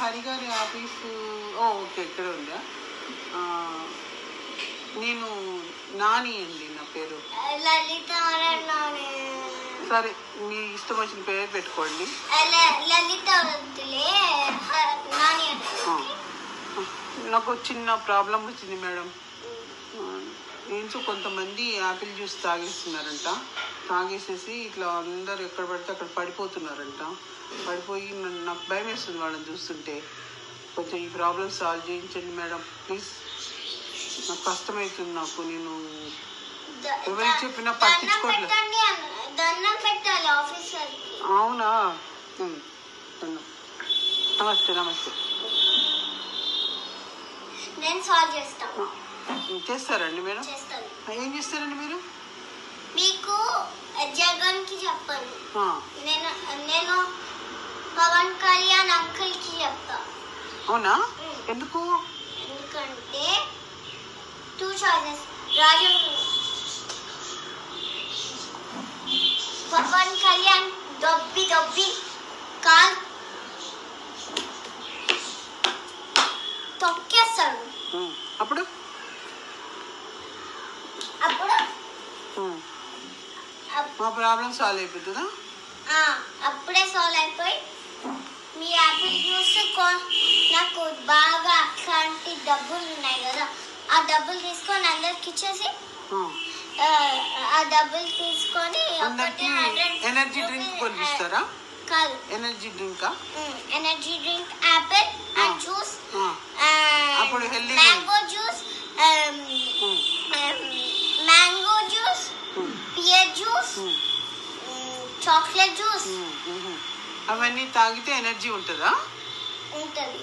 హరిగారి office okay ఇక్కడ ఉందా? నేను నాని అండి, నా పేరు లలిత. సరే, మీ ఇష్టం వచ్చిన పేరు పెట్టుకోండి. లలిత. నాకు చిన్న ప్రాబ్లం వచ్చింది మేడం. ఏంటో కొంతమంది యాపిల్ జ్యూస్ తాగేస్తున్నారంట. తాగేసేసి ఇట్లా అందరు ఎక్కడ పడితే అక్కడ పడిపోతున్నారంట. పడిపోయి నాకు భయం వేస్తుంది వాళ్ళని చూస్తుంటే. కొంచెం ఈ ప్రాబ్లమ్ సాల్వ్ చేయించండి మేడం ప్లీజ్. నాకు కష్టమవుతుంది. నాకు నేను ఎవరికి చెప్పినా పట్టించుకోవట్లేదు. అవునా? నమస్తే నమస్తే. చేస్తారండి మేడం? ఏం చేస్తారండి మీరు? మీకు జగన్ కి చెప్పాను, నేను పవన్ కళ్యాణ్ అంకుల్ కి చెప్తా. అవునా? ఎందుకు? ఎందుకంటే 2 choices. పవన్ కళ్యాణ్ దొబ్బి కాల్ తొక్కేస్తాడు. అప్పుడు మా ప్రాబ్లం సాల్వ్ అయిపోతుందా? అప్పుడే సాల్వ్ అయిపోయి మీ యాపిల్ జ్యూస్ నాకు బాగా అట్లాంటి డబ్బులు ఉన్నాయి కదా, ఆ డబ్బులు తీసుకొని అందరికి ఇచ్చేసి ఆ డబ్బులు తీసుకొని ఎనర్జీ డ్రింక్ కొనిపిస్తారా? కాదు, ఎనర్జీ డ్రింకా? Energy drink, apple and juice, అప్పుడు healthy mango juice, mango juice, pear juice, chocolate juice. అవన్నీ తాగితే ఎనర్జీ ఉంటుందా? ఉంటుంది.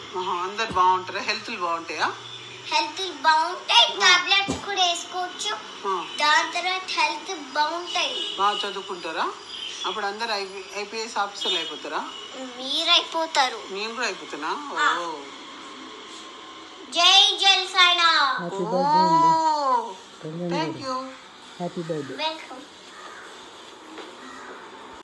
అందరు బాగుంటారా? హెల్త్ బాగుంటాయా? హెల్త్ బాగుంటాయి. టాబ్లెట్స్ కూడా వేసుకోవచ్చు. దాని తర్వాత హెల్త్ బాగుంటాయి. బాగా చదువుకుంటారా? అప్పుడు అందరు ఐపీఎస్ ఆఫీసర్లు అయిపోతారా? మీరైపోతారు. నేను కూడా అయిపోతున్నా. జై జల్ సాయినా. Thank you. Happy birthday. Welcome.